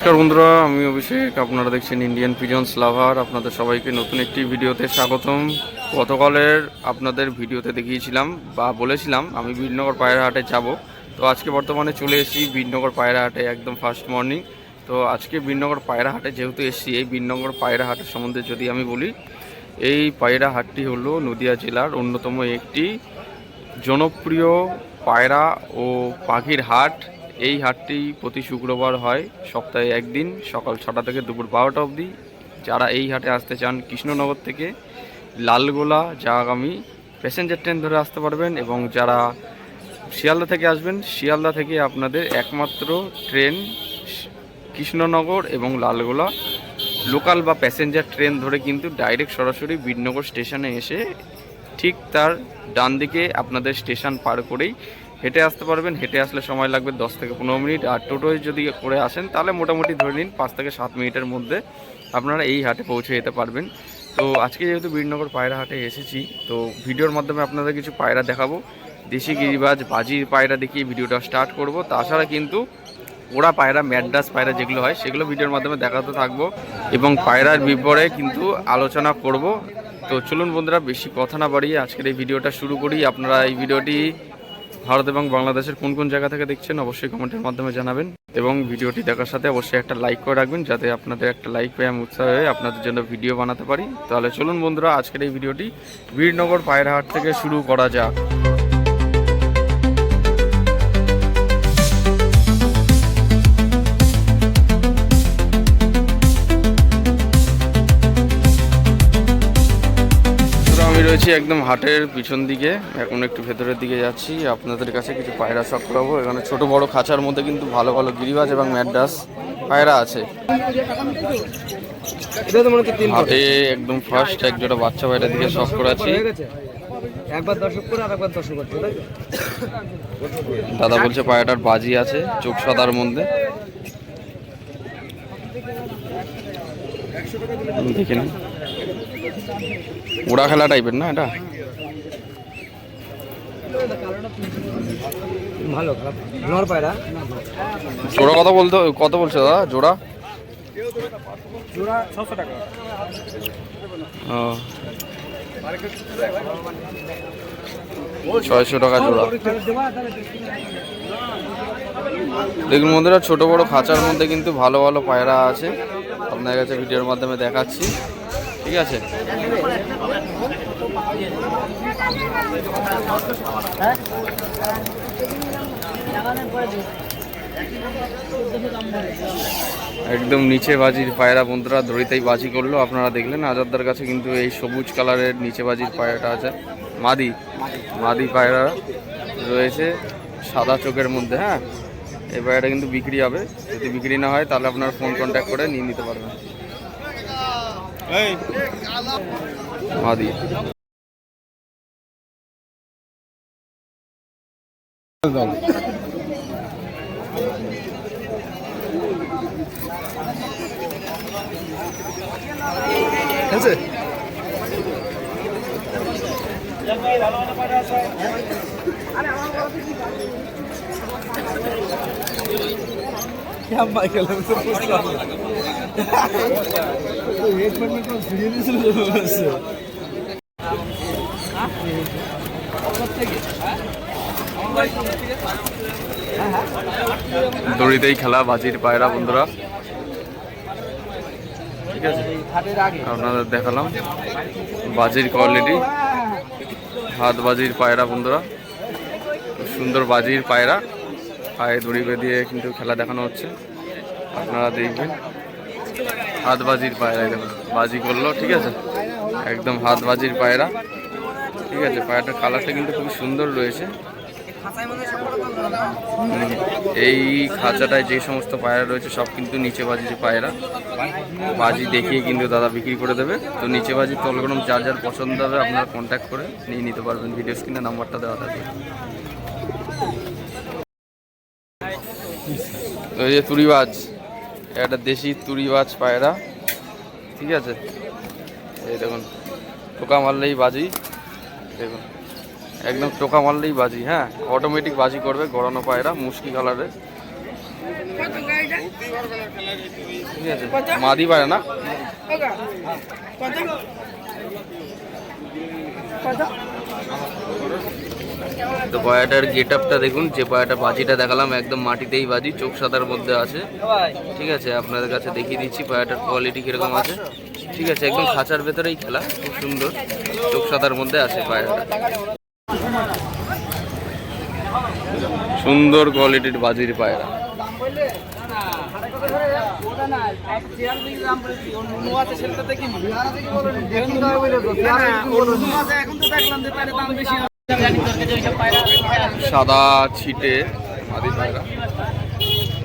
নমস্কার বন্ধুরা, আমি অভিষেক। আপনারা দেখছেন ইন্ডিয়ান পিজন্স লাভার। আপনাদের সবাইকে নতুন একটি ভিডিওতে স্বাগতম। গতকালের আপনাদের ভিডিওতে দেখিয়েছিলাম বা বলেছিলাম আমি বীরনগর পায়রা হাটে যাব। তো আজকে বর্তমানে চলে এসেছি বীরনগর পায়রা হাটে, একদম ফার্স্ট মর্নিং। তো আজকে বীরনগর পায়রা হাটে যেহেতু এসেছি, এই বীরনগর পায়রা হাটের সম্বন্ধে যদি আমি বলি, এই পায়রা হাটটি হলো নদিয়া জেলার অন্যতম একটি জনপ্রিয় পায়রা ও পাখির হাট। এই হাটটি প্রতি শুক্রবার হয়, সপ্তাহে একদিন, সকাল 6টা থেকে দুপুর 12টা অবধি। যারা এই হাটে আসতে চান কৃষ্ণনগর থেকে লালগোলা যাগামী প্যাসেঞ্জার ট্রেন ধরে আসতে পারবেন, এবং যারা শিয়ালদা থেকে আসবেন, শিয়ালদা থেকে আপনাদের একমাত্র ট্রেন কৃষ্ণনগর এবং লালগোলা লোকাল বা প্যাসেঞ্জার ট্রেন ধরে কিন্তু ডাইরেক্ট সরাসরি বীরনগর স্টেশনে এসে ঠিক তার ডান দিকে আপনাদের স্টেশন পার করেই হেঁটে আসতে পারবেন। হেঁটে আসলে সময় লাগবে 10 থেকে 15 মিনিট, আর টোটোয় যদি করে আসেন তাহলে মোটামুটি ধরে নিন 5 থেকে 7 মিনিটের মধ্যে আপনারা এই হাটে পৌঁছে যেতে পারবেন। তো আজকে যেহেতু বীরনগর পায়রা হাটে এসেছি, তো ভিডিওর মাধ্যমে আপনাদের কিছু পায়রা দেখাবো। দেশি গিরিবাজ বাজির পায়রা দেখিয়ে ভিডিওটা স্টার্ট করব। তাছাড়া কিন্তু ওরা পায়রা, ম্যাড্রাস পায়রা যেগুলো হয় সেগুলো ভিডিওর মাধ্যমে দেখাতে থাকবো, এবং পায়রার বিপরে কিন্তু আলোচনা করব। তো চলুন বন্ধুরা, বেশি কথা না বাড়িয়ে আজকের এই ভিডিওটা শুরু করি। আপনারা এই ভিডিওটি ভারত এবং বাংলাদেশের কোন কোন জায়গা থেকে দেখছেন অবশ্যই কমেন্টের মাধ্যমে জানাবেন, এবং ভিডিওটি দেখার সাথে অবশ্যই একটা লাইক করে রাখবেন, যাতে আপনাদের একটা লাইক পেয়ে আমি উৎসাহ হয়ে আপনাদের জন্য ভিডিও বানাতে পারি। তাহলে চলুন বন্ধুরা, আজকের এই ভিডিওটি বীরনগর পায়রা হাট থেকে শুরু করা যাক। আমি রয়েছি একদম হাটের পিছন দিকে, এখন একটু ভেতরের দিকে যাচ্ছি। আপনাদের কাছে কিছু পায়রা শখ করাবো। এখানে ছোট বড় খাঁচার মধ্যে কিন্তু ভালো ভালো গিরিবাজ এবং ম্যাড্রাস পায়রা আছে। হাটে একদম ফার্স্ট এক জোড়া বাচ্চা পায়রা দিকে শখ করাচ্ছি। দাদা বলছে পায়রাটার বাজি আছে, চোখ সাদার মধ্যে। দেখে নিন, উড়া খেলা টাইপের না এটা? ভালো নর পায়রা। জোড়া কত বলছে দাদা? জোড়া 600 টাকা। ও, 600 টাকা জোড়া। দেখুন বন্ধুরা, ছোট বড় খাঁচার মধ্যে কিন্তু ভালো ভালো পায়রা আছে। আপনার কাছে ভিডিওর মাধ্যমে দেখাচ্ছি, ঠিক আছে? একদম নিচে বাজির পায়রা বন্ধুরা, দড়িতেই বাজি করলো। আপনারা দেখলেন আজাদদার কাছে কিন্তু এই সবুজ কালারের নিচে বাজির পায়রাটা আছে। মাদি পায়রা রয়েছে সাদা চোখের মধ্যে। হ্যাঁ, এই পায়রাটা কিন্তু বিক্রি হবে। যদি বিক্রি না হয় তাহলে আপনারা ফোন কন্ট্যাক্ট করে নিয়ে নিতে পারবেন। মাদি क्या माइकल हमसे पूछता हूँ तो एक मिनट में तो सीरियस से দড়িতেই খেলা বাজির পায়রা বন্ধুরা, ঠিক আছে? আপনাদের দেখালাম বাজির কোয়ালিটি। হাত বাজির পায়রা বন্ধুরা, সুন্দর বাজির পায়রা। পায়ে দড়ি বেঁধিয়ে কিন্তু খেলা দেখানো হচ্ছে, আপনারা দেখবেন। হাত বাজির পায়রা, দেখুন বাজি করলো, ঠিক আছে? একদম হাত বাজির পায়রা, ঠিক আছে? পায়রাটার কালারটা কিন্তু খুব সুন্দর রয়েছে। এই খাঁচাটায় যে সমস্ত পায়রা রয়েছে সব কিন্তু নিচে বাজির পায়রা। বাজি দেখিয়ে কিন্তু দাদা বিক্রি করে দেবে। তো নিচে বাজির তলগ্রম যার যার পছন্দ হবে আপনারা কন্ট্যাক্ট করে নিয়ে নিতে পারবেন। ভিডিও স্ক্রিনে নাম্বারটা দেওয়া থাকবে। এই যে তুড়িবাজ, একটা দেশি তুড়িবাজ পায়রা, ঠিক আছে? এই দেখুন, টোকা মারলেই বাজি, দেখুন একদম টোকা মারলেই বাজি। হ্যাঁ, অটোমেটিক বাজি করবে, গড়ানো পায়রা, মুশকি কালারের। ঠিক আছে, মাদি পায়রা না? তো পায়রাটার গেট আপটা দেখুন, যে পায়রাটা বাজিটা দেখালাম একদম মাটিতেই বাজি, চোখ সাদার মধ্যে আছে। ঠিক আছে, আপনাদের কাছে দেখিয়ে দিচ্ছি পায়রাটার কোয়ালিটি কিরকম আছে। ঠিক আছে, একদম খাঁচার ভেতরেই খেলা, খুব সুন্দর, চোখ সাদার মধ্যে আছে পায়রাটা। সুন্দর কোয়ালিটির বাজির পায়রা। সাদা ছিটে মাদি পায়রা,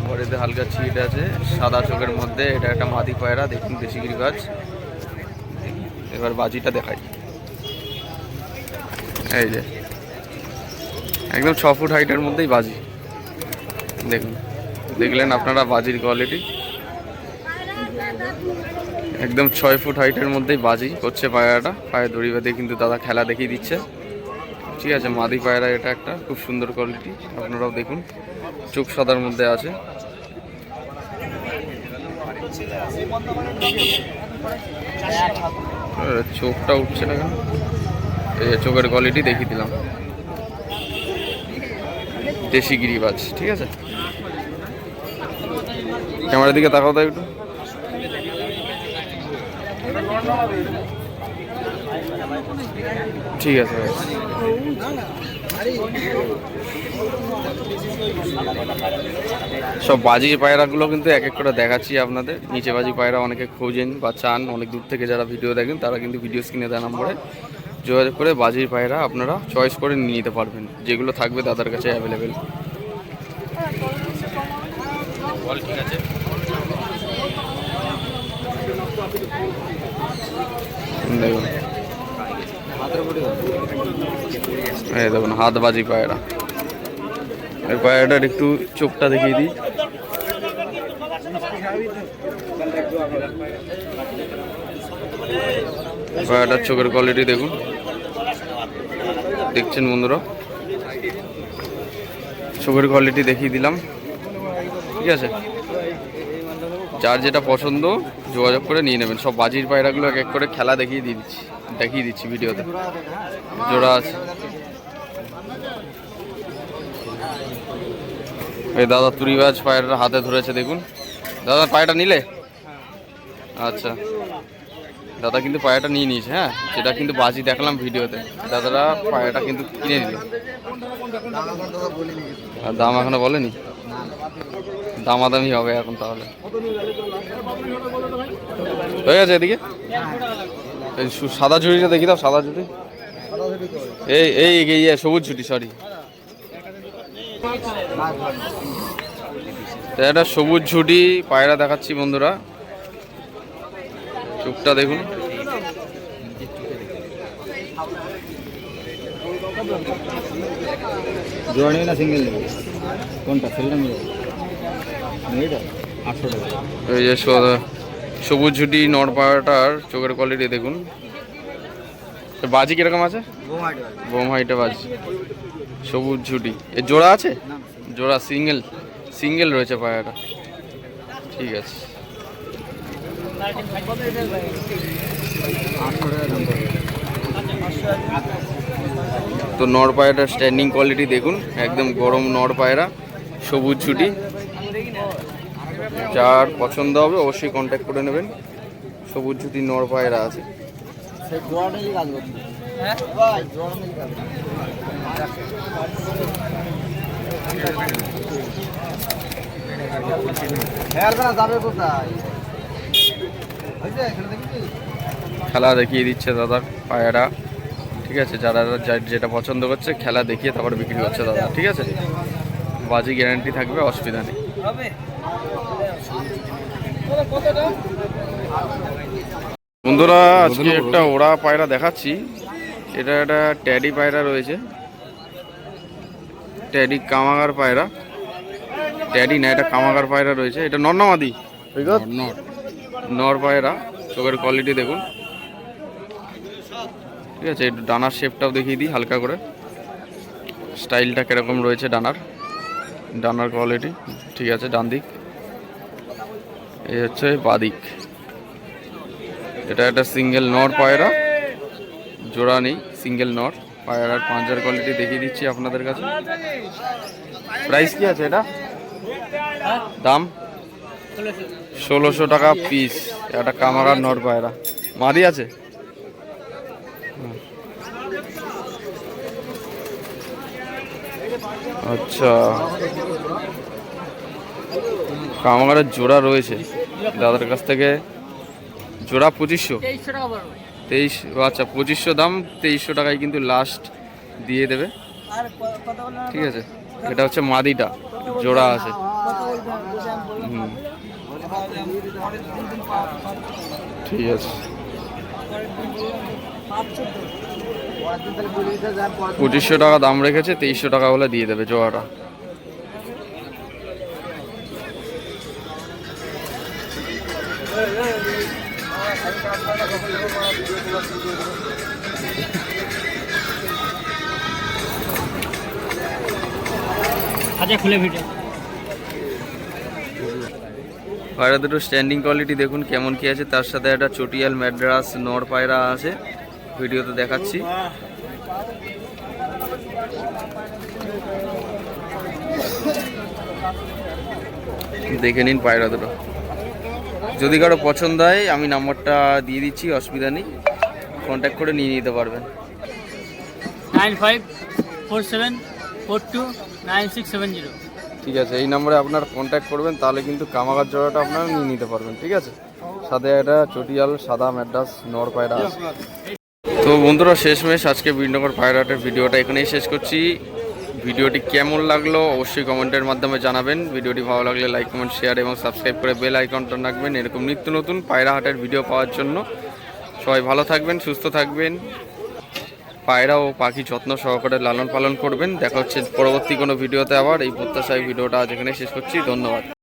ঘরেতে হালকা ছিট আছে, সাদা চোখের মধ্যে। এটা একটা মাদি পায়রা, দেখুন দেশিগিরি গাছ। এবার বাজিটা দেখাই, এই যে একদম 6 ফুট হাইটের মধ্যেই বাজি। দেখুন, দেখলেন আপনারা বাজির কোয়ালিটি, একদম 6 ফুট হাইটের মধ্যেই বাজি করছে পায়রাটা। পায়ে দড়ি বেঁধে কিন্তু দাদা খেলা দেখিয়ে দিচ্ছে। ঠিক আছে, মাদি পায়রা এটা একটা খুব সুন্দর কোয়ালিটি, আপনারাও দেখুন, চোখ সাদার মধ্যে আছে। চোখটা উঠছে না কেন? এই চোখের কোয়ালিটি দেখিয়ে দিলাম, দেশি গিরিবাজ। ঠিক আছে, ক্যামেরার দিকে তাকাও তো একটু। ঠিক আছে, সব বাজি পায়রাগুলো কিন্তু এক এক করে দেখাচ্ছি আপনাদের। নিচে বাজি পায়রা অনেকে খোঁজেন বা চান, অনেক দূর থেকে যারা ভিডিও দেখেন তারা কিন্তু ভিডিও স্ক্রিনে দেওয়া নম্বরে যোগাযোগ করে বাজির পায়রা আপনারা চয়েস করে নিয়ে নিতে পারবেন, যেগুলো থাকবে দাদার কাছে অ্যাভেলেবেল। ঠিক আছে, দেখুন, এই দেখুন হাত বাজি পায়রা। এই পায়রাটার একটু চোখটা দেখিয়ে দিই। পায়রাটার চোখের কোয়ালিটি দেখুন, দেখছেন বন্ধুরা, চোখের কোয়ালিটি দেখিয়ে দিলাম। ঠিক আছে, যার যেটা পছন্দ যোগাযোগ করে নিয়ে নেবেন। সব বাজির পায়রাগুলো এক এক করে খেলা দেখিয়ে দিচ্ছি ভিডিওতে। জোড়া আছে, এই দাদা তুরিবাজ পায়রাটা হাতে ধরেছে, দেখুন। দাদা পায়রাটা নিলে? আচ্ছা, দাদা কিন্তু পায়রাটা নিয়ে নিয়েছে। হ্যাঁ, যেটা কিন্তু বাজি দেখলাম ভিডিওতে, দাদারা পায়রাটা কিন্তু কিনে নিল। আর দাম এখনো বলেনি? দামাদামি হবে এখন তাহলে। হয়ে গেছে, এদিকে সাদা ঝুড়িটা দেখি দাও, সাদা ঝুড়ি, এই সবুজ ঝুড়ি, সরি, একটা সবুজ ঝুড়ি পায়রা দেখাচ্ছি বন্ধুরা। চোখটা দেখুন, জোড়া নেবে না সিঙ্গেল নেবে? কোনটা সেলটা নেবে? এটা 800 টাকা। এই যে সবুজ ঝুটি নর পায়রাটার চোখের কোয়ালিটি দেখুন। বাজি কিরকম আছে? বোম হাইটে বাজি, সবুজ ঝুটি। এর জোড়া আছে? জোড়া সিঙ্গেল রয়েছে পায়রাটা। ঠিক আছে, তো নর পায়রাটার স্ট্যান্ডিং কোয়ালিটি দেখুন, একদম গরম নর পায়রা, সবুজ ঝুটি। যার পছন্দ হবে অবশ্যই কন্ট্যাক্ট করে নেবেন। সবুজ ঝুটি নর পায়রা আছে। খেলা দেখিয়ে দিচ্ছে দাদার পায়রা। ঠিক আছে, যারা যেটা পছন্দ করছে খেলা দেখিয়ে তারপর বিক্রি করছে দাদা। ঠিক আছে, বাজি গ্যারান্টি থাকবে, অসুবিধা নেই। বন্ধুরা, আজকে একটা ওড়া পায়রা দেখাচ্ছি। এটা একটা ট্যাডি পায়রা রয়েছে, ট্যাডি কামাগার পায়রা। ট্যাডি না, এটা কামাগার পায়রা রয়েছে। এটা নর না মাদি? নর পায়রা, চোখের কোয়ালিটি দেখুন। ঠিক আছে, একটু ডানার শেপটাও দেখিয়ে দিই হালকা করে, স্টাইলটা কিরকম রয়েছে ডানার কোয়ালিটি। ঠিক আছে, ডান দিক এই হচ্ছে বাদিক। এটা একটা সিঙ্গেল নর পায়রা, জোড়া নেই, সিঙ্গেল নর পায়রার। পাঁজার কোয়ালিটি দেখিয়ে দিচ্ছি আপনাদের কাছে। প্রাইস কি আছে এটা? দাম 1600 টাকা পিস। একটা কামাগার নর পায়রা, মাদি আছে। আচ্ছা, কামাগারের জোড়া রয়েছে দাদার কাছ থেকে। জোড়া 2500, 23। আচ্ছা 2500 দাম, 2300 টাকায় কিন্তু লাস্ট দিয়ে দেবে। ঠিক আছে, এটা হচ্ছে মাদিটা, জোড়া আছে। ঠিক আছে, 2500 টাকা দাম রেখেছে, 2300 টাকা হলে দিয়ে দেবে জোড়াটা। আচ্ছা খুলে ভিডিও পায়রা দুটো স্ট্যান্ডিং কোয়ালিটি দেখুন কেমন কি আছে। তার সাথে একটা চটিয়াল ম্যাড্রাস নর পায়রা আছে, ভিডিওতে দেখাচ্ছি। দেখে নিন পায়রা দুটো। যদি কারো পছন্দ হয় আমি নাম্বারটা দিয়ে দিচ্ছি, অসুবিধা নেই, কন্ট্যাক্ট করে নিয়ে নিতে পারবেন। 9547429670। ঠিক আছে, এই নম্বরে আপনার কন্ট্যাক্ট করবেন, তাহলে কিন্তু কামাগার জোড়াটা আপনারা নিয়ে নিতে পারবেন। ঠিক আছে, সাথে একটা চটিয়াল সাদা ম্যাড্রাস নর পায়রা আছে। তো বন্ধুরা, শেষমেশ আজকে বীরনগর পায়রাটের ভিডিওটা এখানেই শেষ করছি। ভিডিওটি কেমন লাগলো অবশ্যই কমেন্টের মাধ্যমে জানাবেন। ভিডিওটি ভালো লাগলে লাইক, কমেন্ট, শেয়ার এবং সাবস্ক্রাইব করে বেল আইকনটা রাখবেন এরকম নিত্য নতুন পায়রা হাটের ভিডিও পাওয়ার জন্য। সবাই ভালো থাকবেন, সুস্থ থাকবেন, পায়রা ও পাখি যত্ন সহকারে লালন পালন করবেন। দেখা হচ্ছে পরবর্তী কোনো ভিডিওতে আবার। এই প্রত্যাশায় ভিডিওটা আজ এখানে শেষ করছি। ধন্যবাদ।